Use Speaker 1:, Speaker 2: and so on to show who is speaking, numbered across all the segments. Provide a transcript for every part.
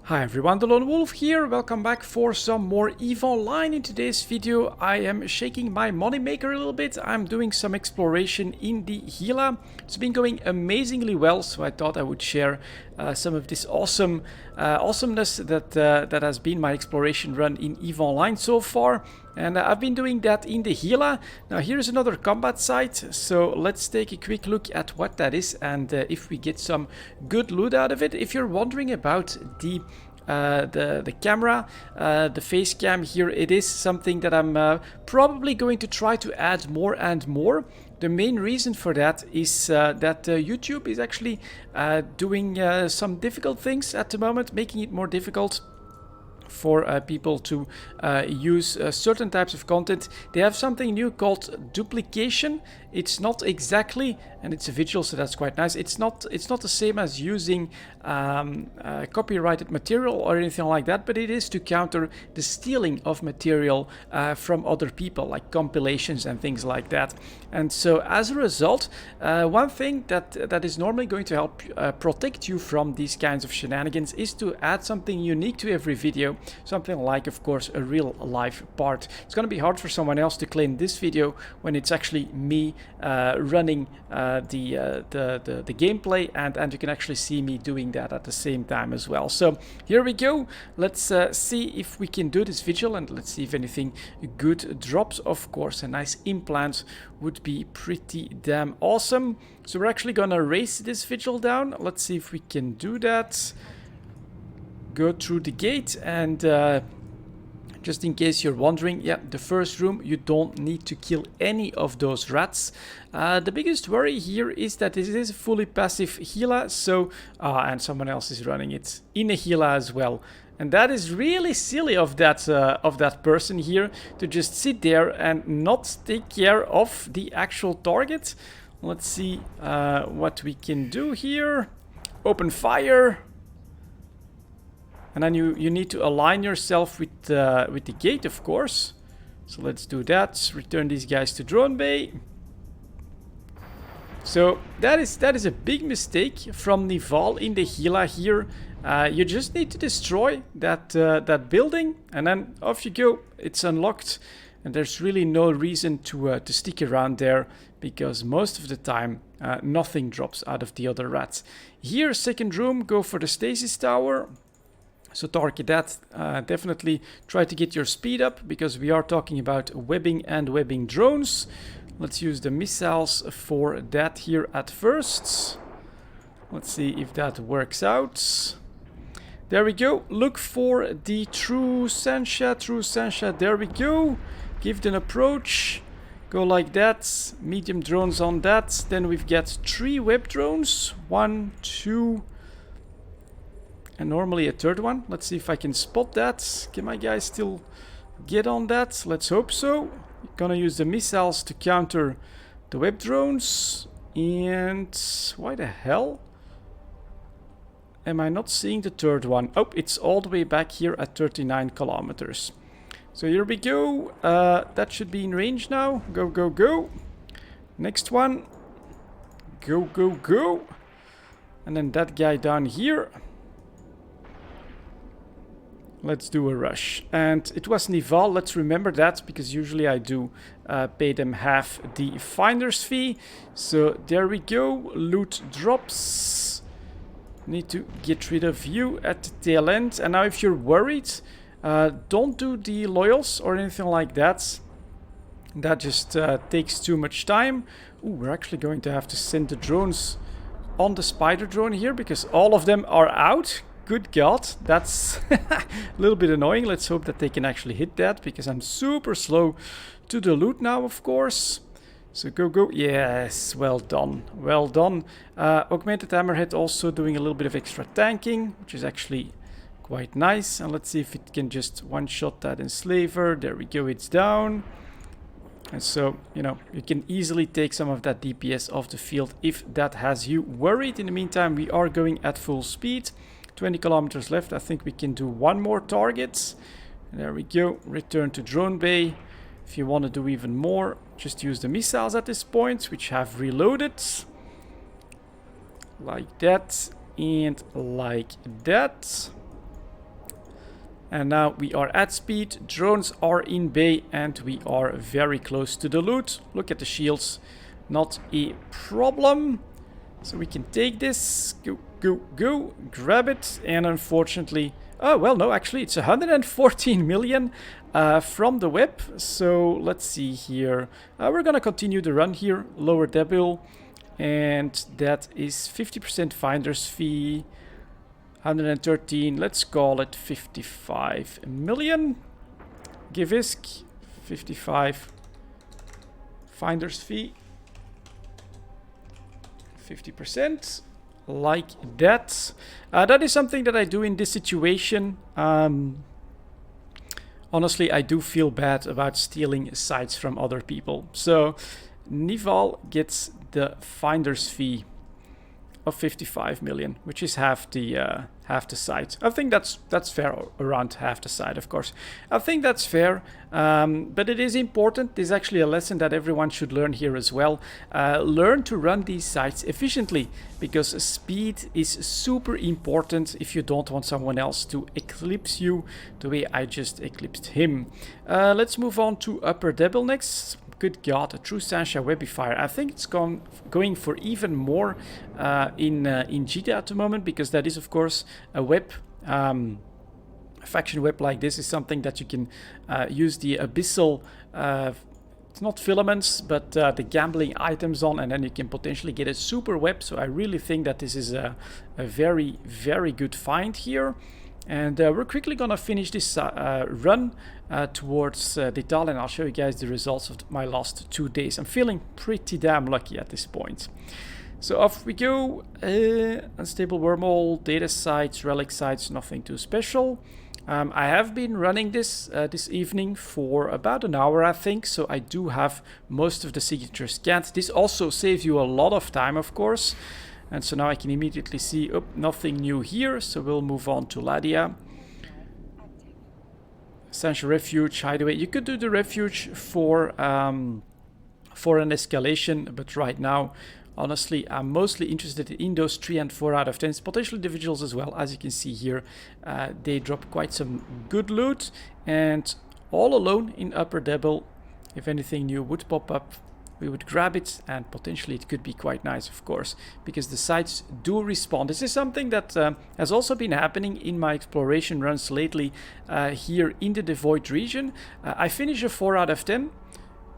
Speaker 1: Hi everyone, delonewolf here. Welcome back for some more EVE Online. In today's video I am shaking my moneymaker a little bit. I'm doing some exploration in the Gila. It's been going amazingly well, so I thought I would share some of this awesomeness that has been my exploration run in EVE Online so far. And I've been doing that in the Gila. Now here's another combat site, so let's take a quick look at what that is and if we get some good loot out of it. If you're wondering about the camera, the face cam here, it is something that I'm probably going to try to add more and more. The main reason for that is that YouTube is actually doing some difficult things at the moment, making it more difficult for people to use certain types of content. They have something new called duplication. It's not exactly, and it's a Vigil, so that's quite nice. It's not the same as using copyrighted material or anything like that, but it is to counter the stealing of material from other people, like compilations and things like that. And so as a result, one thing that is normally going to help protect you from these kinds of shenanigans is to add something unique to every video. Something like, of course, a real life part. It's going to be hard for someone else to claim this video when it's actually me running the gameplay, and you can actually see me doing that at the same time as well. So here we go. Let's see if we can do this Vigil, and let's see if anything good drops. Of course, a nice implant would be pretty damn awesome. So we're actually going to race this Vigil down. Let's see if we can do that. Go through the gate, and just in case you're wondering, yeah, the first room, you don't need to kill any of those rats. The biggest worry here is that this is a fully passive Gila, so and someone else is running it in a Gila as well. And that is really silly of that person here to just sit there and not take care of the actual target. Let's see what we can do here. Open fire. And then you need to align yourself with the gate, of course. So let's do that. Return these guys to drone bay. So that is a big mistake from Nival in the Gila here. You just need to destroy that building, and then off you go. It's unlocked, and there's really no reason to stick around there, because most of the time nothing drops out of the other rats. Here, second room, go for the stasis tower. So target that, definitely try to get your speed up, because we are talking about webbing and webbing drones. Let's use the missiles for that here at first. Let's see if that works out. There we go. Look for the true Sencha, there we go. Give it an approach. Go like that. Medium drones on that. Then we've got 3 web drones. 1, 2... and normally a third one. Let's see if I can spot that. Can my guys still get on that? Let's hope so. Gonna use the missiles to counter the web drones. And why the hell am I not seeing the third one? Oh, it's all the way back here at 39 kilometers. So here we go. That should be in range now. Go, go, go. Next one. Go, go, go. And then that guy down here. Let's do a rush. And it was Nival, let's remember that, because usually I do pay them half the finder's fee. So there we go, loot drops. Need to get rid of you at the tail end. And now if you're worried, don't do the loyals or anything like that. That just takes too much time. Ooh, we're actually going to have to send the drones on the spider drone here, because all of them are out. Good God, that's a little bit annoying. Let's hope that they can actually hit that, because I'm super slow to the loot now, of course. So go, go. Yes, well done. Well done. Augmented Hammerhead also doing a little bit of extra tanking, which is actually quite nice. And let's see if it can just one-shot that enslaver. There we go, it's down. And so, you know, you can easily take some of that DPS off the field if that has you worried. In the meantime, we are going at full speed. 20 kilometers left. I think we can do one more target. There we go. Return to drone bay. If you want to do even more, just use the missiles at this point, which have reloaded. Like that and like that. And now we are at speed, drones are in bay, and we are very close to the loot. Look at the shields, not a problem. So we can take this, go, grab it, and unfortunately... Oh, well, no, actually, it's 114 million from the web. So let's see here. We're gonna continue the run here, lower debut, and that is 50% finder's fee. 113, let's call it 55 million. Givisk, 55. Finder's fee, 50%. Like that. That is something that I do in this situation. Honestly, I do feel bad about stealing sites from other people. So, Nival gets the finder's fee of 55 million, which is half the site. I think that's fair, around half the site, of course. I think that's fair, but it is important. This is actually a lesson that everyone should learn here as well. Learn to run these sites efficiently, because speed is super important if you don't want someone else to eclipse you the way I just eclipsed him. Let's move on to Upper Debel next. Good God, a true Sansha Webifier. I think it's going for even more in Gila at the moment, because that is, of course, a web. Faction web like this is something that you can use the abyssal, it's not filaments, but the gambling items on, and then you can potentially get a super web. So I really think that this is a very, very good find here. And we're quickly gonna finish this run towards Detal, and I'll show you guys the results of my last 2 days. I'm feeling pretty damn lucky at this point. So off we go. Unstable wormhole, data sites, relic sites, nothing too special. I have been running this this evening for about an hour, I think, so I do have most of the signatures scanned. This also saves you a lot of time, of course. And so now I can immediately see, oh, nothing new here, so we'll move on to Ladia. Essential Refuge, Hideaway. You could do the Refuge for an escalation, but right now, honestly, I'm mostly interested in those 3 and 4 out of 10s, potentially the Vigils as well. As you can see here, they drop quite some good loot, and all alone in Upper Debel, if anything new would pop up, we would grab it, and potentially it could be quite nice, of course, because the sites do respawn. This is something that has also been happening in my exploration runs lately here in the Devoid region. I finish a 4 out of 10.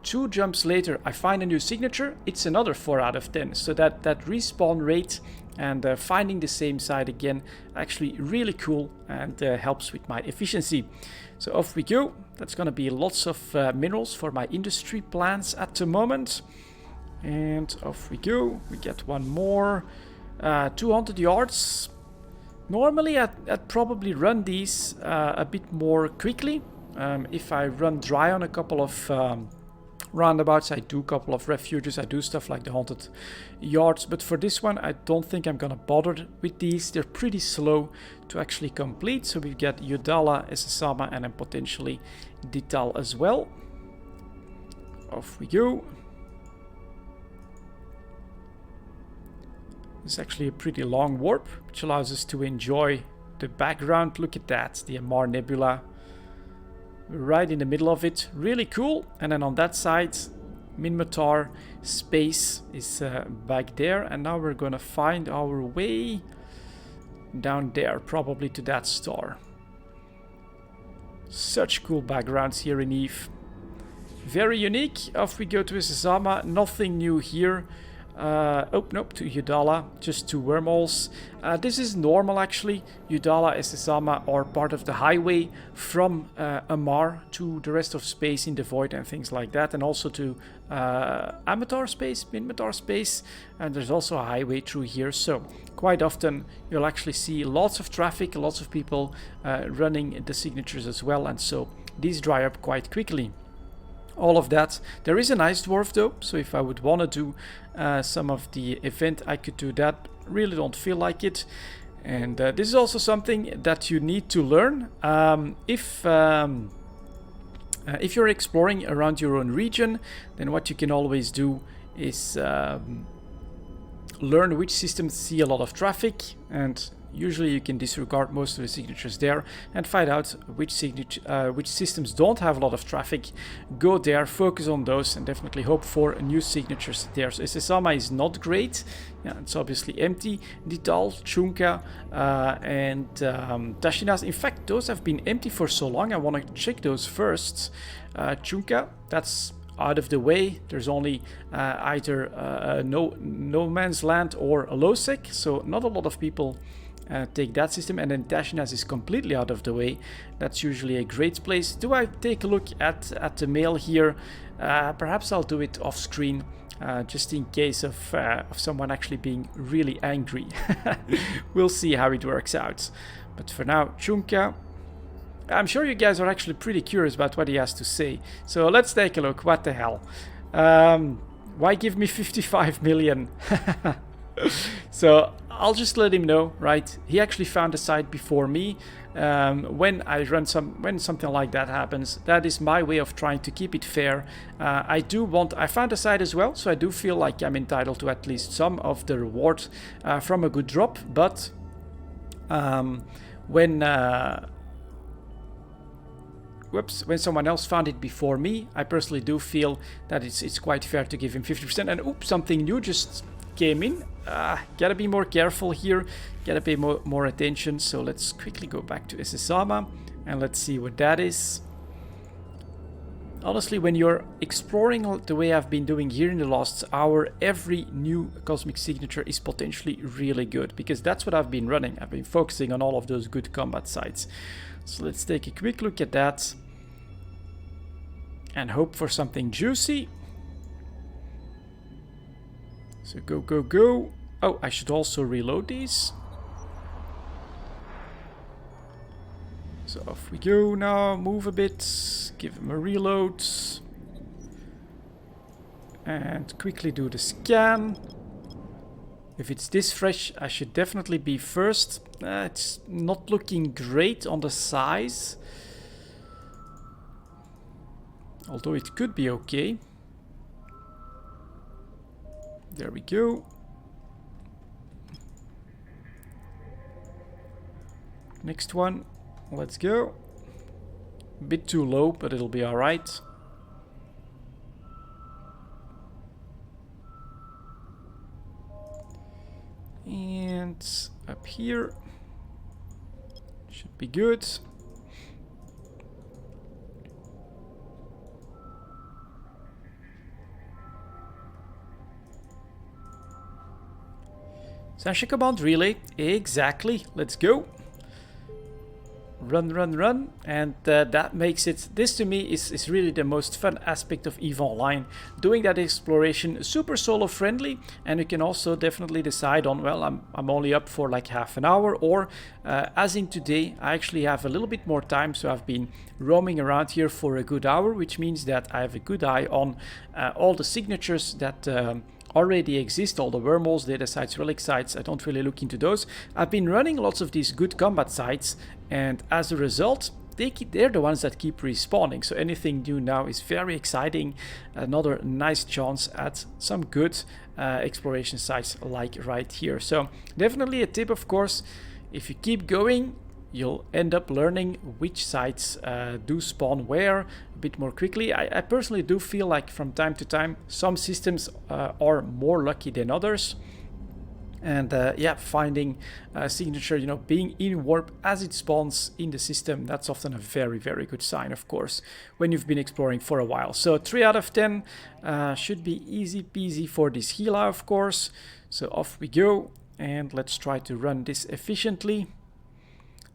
Speaker 1: 2 jumps later, I find a new signature. It's another 4 out of 10. So that respawn rate and finding the same site again, actually really cool, and helps with my efficiency. So off we go. That's gonna be lots of minerals for my industry plans at the moment. And off we go. We get one more. 200 yards. Normally I'd probably run these a bit more quickly. If I run dry on a couple of roundabouts, I do a couple of refuges, I do stuff like the haunted yards, but for this one I don't think I'm gonna bother with these. They're pretty slow to actually complete. So we get Yudala, Esasama, and then potentially Dital as well. Off we go. It's actually a pretty long warp, which allows us to enjoy the background. Look at that, the Amar Nebula right in the middle of it, really cool. And then on that side, Minmatar space is back there, and now we're gonna find our way down there, probably to that star. Such cool backgrounds here in Eve, very unique. Off we go to Isazama, nothing new here. Oh, nope, to Yudala, just 2 wormholes. This is normal actually. Yudala, Esesama are part of the highway from Amar to the rest of space in the Void and things like that, and also to Amatar space, Minmatar space, and there's also a highway through here. So quite often you'll actually see lots of traffic, lots of people running the signatures as well, and so these dry up quite quickly. All of that. There is an ice dwarf though, so if I would want to do some of the event, I could do that. Really don't feel like it. And this is also something that you need to learn. If you're exploring around your own region, then what you can always do is learn which systems see a lot of traffic and Usually you can disregard most of the signatures there and find out which systems don't have a lot of traffic. Go there, focus on those, and definitely hope for new signatures there. So Sesama is not great. Yeah, it's obviously empty. Dital, Chunka, and Tashinas. In fact, those have been empty for so long. I want to check those first. Chunka, that's out of the way. There's only either no man's land or a low sec, so not a lot of people take that system. And then Tashinas is completely out of the way. That's usually a great place. Do I take a look at the mail here? Perhaps I'll do it off screen, just in case of someone actually being really angry. We'll see how it works out. But for now, Chunka. I'm sure you guys are actually pretty curious about what he has to say. So let's take a look. What the hell? Why give me 55 million? So I'll just let him know, right? He actually found a site before me. When something like that happens, that is my way of trying to keep it fair. I found a site as well, so I do feel like I'm entitled to at least some of the reward from a good drop. But when someone else found it before me, I personally do feel that it's quite fair to give him 50%. And oops, something new just came in. Gotta be more careful here, gotta pay more attention. So let's quickly go back to Sesama and let's see what that is. Honestly, when you're exploring the way I've been doing here in the last hour, every new cosmic signature is potentially really good, because that's what I've been running. I've been focusing on all of those good combat sites. So let's take a quick look at that and hope for something juicy. So go, go, go. Oh, I should also reload these. So off we go now, move a bit, give him a reload. And quickly do the scan. If it's this fresh, I should definitely be first. It's not looking great on the size. Although it could be okay. There we go. Next one. Let's go. A bit too low, but it'll be alright. And up here. Should be good. Sasha Command Relay. Exactly. Let's go. Run, run, run. And that makes it, this to me is really the most fun aspect of EVE Online. Doing that exploration, super solo friendly, and you can also definitely decide on, well, I'm only up for like half an hour, or as in today, I actually have a little bit more time, so I've been roaming around here for a good hour, which means that I have a good eye on all the signatures that already exist, all the wormholes, data sites, relic sites. I don't really look into those. I've been running lots of these good combat sites, and as a result, they're the ones that keep respawning. So anything new now is very exciting. Another nice chance at some good exploration sites like right here. So definitely a tip, of course, if you keep going, you'll end up learning which sites do spawn where a bit more quickly. I personally do feel like from time to time some systems are more lucky than others. And yeah, finding a signature, being in warp as it spawns in the system, that's often a very, very good sign, of course, when you've been exploring for a while. So 3 out of 10 should be easy peasy for this Gila, of course. So off we go, and let's try to run this efficiently.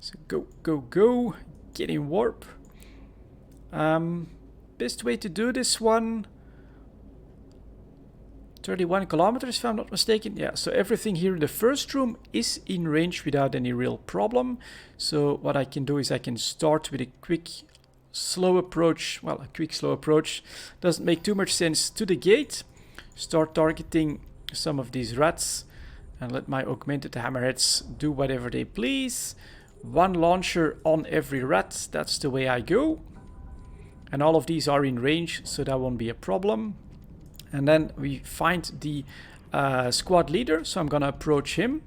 Speaker 1: So go, go, go, get in warp. Best way to do this one, 31 kilometers if I'm not mistaken. Yeah, so everything here in the first room is in range without any real problem. So what I can do is I can start with a quick slow approach. Well, a quick slow approach doesn't make too much sense to the gate. Start targeting some of these rats and let my augmented hammerheads do whatever they please. 1 launcher on every rat, that's the way I go. And all of these are in range, so that won't be a problem. And then we find the squad leader, so I'm gonna approach him.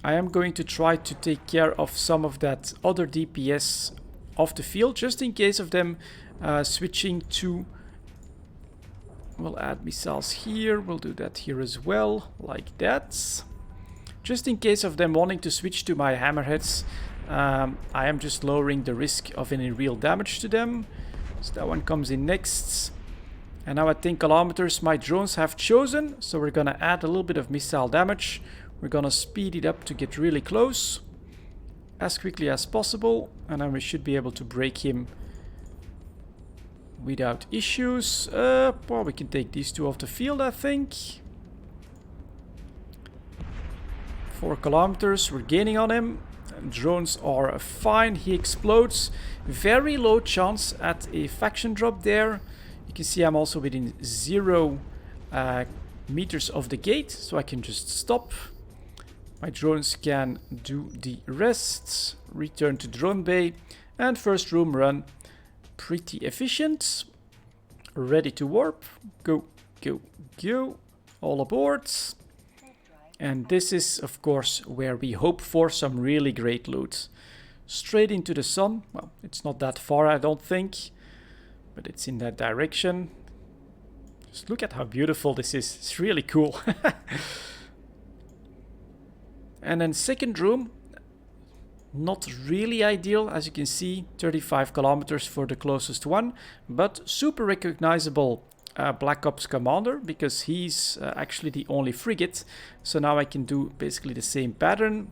Speaker 1: I am going to try to take care of some of that other DPS off the field, just in case of them switching to... We'll add missiles here, we'll do that here as well, like that. Just in case of them wanting to switch to my hammerheads, I am just lowering the risk of any real damage to them. So that one comes in next. And now at 10 kilometers my drones have chosen, so we're gonna add a little bit of missile damage. We're gonna speed it up to get really close as quickly as possible, and then we should be able to break him without issues. Well, we can take these two off the field, I think. 4 kilometers, we're gaining on him. Drones are fine, he explodes. Very low chance at a faction drop there. You can see I'm also within 0 meters of the gate, so I can just stop. My drones can do the rest. Return to drone bay, and first room run. Pretty efficient. Ready to warp. Go, go, go. All aboard. And this is, of course, where we hope for some really great loot. Straight into the sun. Well, it's not that far, I don't think, but it's in that direction. Just look at how beautiful this is. It's really cool. And then second room. Not really ideal, as you can see, 35 kilometers for the closest one, but super recognizable Black Ops commander, because he's actually the only frigate. So now I can do basically the same pattern,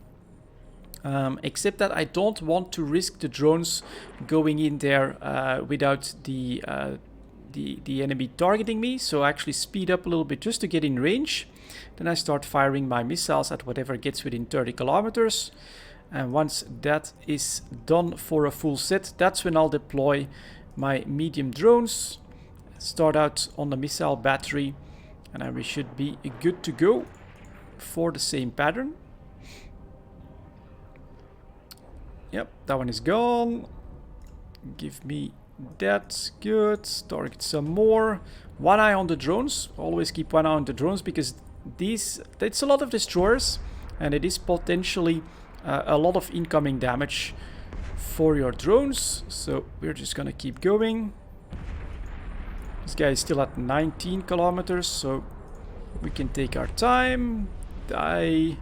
Speaker 1: except that I don't want to risk the drones going in there without the enemy targeting me. So I actually speed up a little bit just to get in range. Then I start firing my missiles at whatever gets within 30 kilometers. And once that is done for a full set, that's when I'll deploy my medium drones. Start out on the missile battery, and then we should be good to go for the same pattern. Yep, that one is gone. Give me that. Good. Target some more. One eye on the drones. Always keep one eye on the drones, because it's a lot of destroyers, and it is potentially a lot of incoming damage for your drones. So we're just gonna keep going. This guy is still at 19 kilometers, so we can take our time. Die.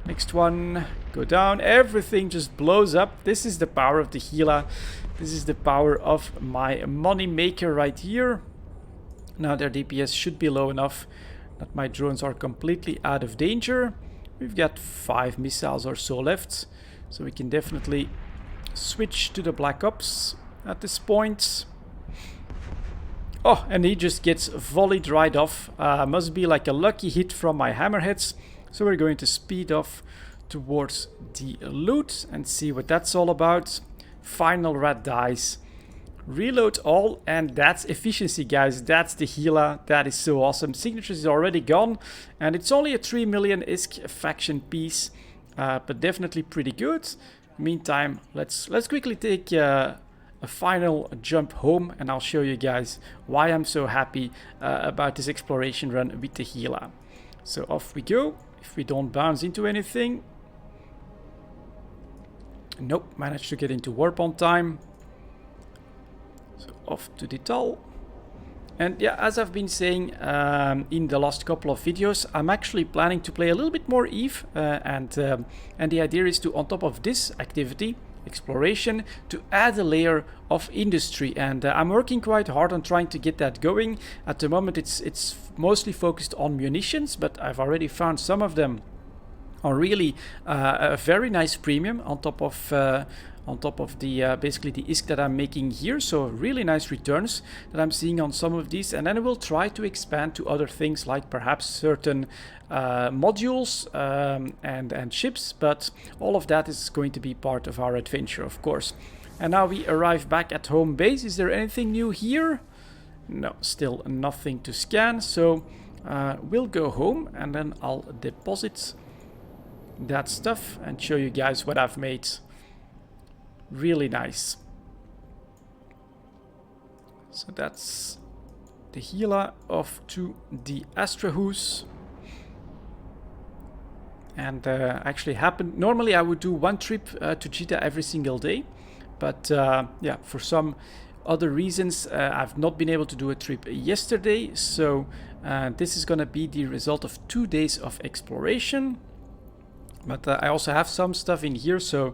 Speaker 1: Next one. Go down. Everything just blows up. This is the power of the Gila. This is the power of my money maker right here. Now their DPS should be low enough that my drones are completely out of danger. We've got 5 missiles or so left, so we can definitely switch to the Black Ops at this point. Oh, and he just gets volleyed right off. Must be like a lucky hit from my hammerheads. So we're going to speed off towards the loot and see what that's all about. Final rat dies. Reload all, and that's efficiency, guys. That's the Gila. That is so awesome. Signatures is already gone, and it's only a 3 million ISK faction piece, but definitely pretty good. Meantime, let's quickly take a final jump home, and I'll show you guys why I'm so happy about this exploration run with the Gila. So off we go. If we don't bounce into anything. Nope, managed to get into warp on time. So off to the Tal. And yeah, as I've been saying in the last couple of videos, I'm actually planning to play a little bit more Eve, and the idea is to, on top of this activity, exploration, to add a layer of industry, and I'm working quite hard on trying to get that going. At the moment it's mostly focused on munitions, but I've already found some of them are really a very nice premium on top of the basically the ISK that I'm making here. So really nice returns that I'm seeing on some of these, and then I will try to expand to other things like perhaps certain modules and ships, but all of that is going to be part of our adventure, of course. And now we arrive back at home base. Is there anything new here? No, still nothing to scan, so we'll go home and then I'll deposit that stuff and show you guys what I've made. Really nice. So that's the Gila off to the Astrahus. and actually happened. Normally I would do one trip to Gila every single day, but yeah, for some other reasons I've not been able to do a trip yesterday, so this is gonna be the result of 2 days of exploration. But I also have some stuff in here, so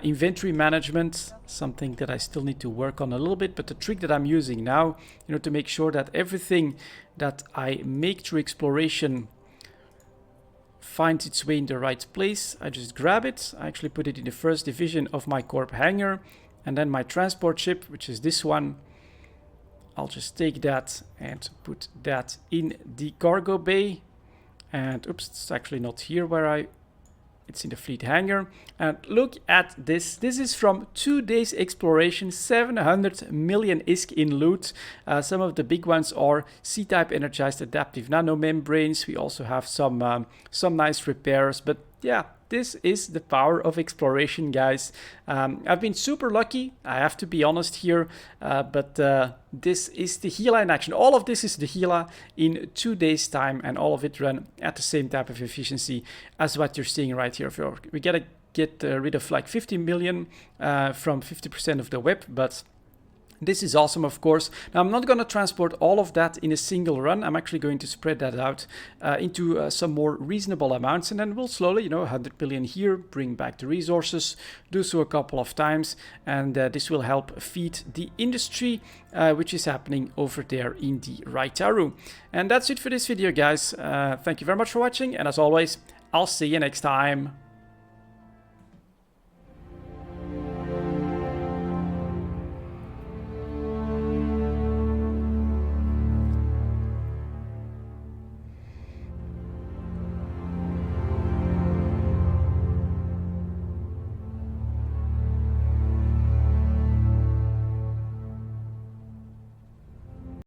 Speaker 1: inventory management, something that I still need to work on a little bit, but the trick that I'm using now, you know, to make sure that everything that I make through exploration finds its way in the right place, I just grab it. I actually put it in the first division of my corp hangar, and then my transport ship, which is this one, I'll just take that and put that in the cargo bay. And oops, it's actually not here where it's in the fleet hangar. And look at this. This is from 2 days exploration, 700 million ISK in loot. Some of the big ones are C-type energized adaptive nanomembranes. We also have some nice repairs. But yeah, this is the power of exploration, guys. I've been super lucky, I have to be honest here, but this is the Gila in action. All of this is the Gila in 2 days time, and all of it run at the same type of efficiency as what you're seeing right here. We gotta get rid of like 50 million from 50% of the web, but this is awesome, of course. Now, I'm not going to transport all of that in a single run. I'm actually going to spread that out into some more reasonable amounts, and then we'll slowly, you know, 100 billion here, bring back the resources, do so a couple of times, and this will help feed the industry, which is happening over there in the Raitaru. And that's it for this video, guys. Thank you very much for watching, and as always, I'll see you next time.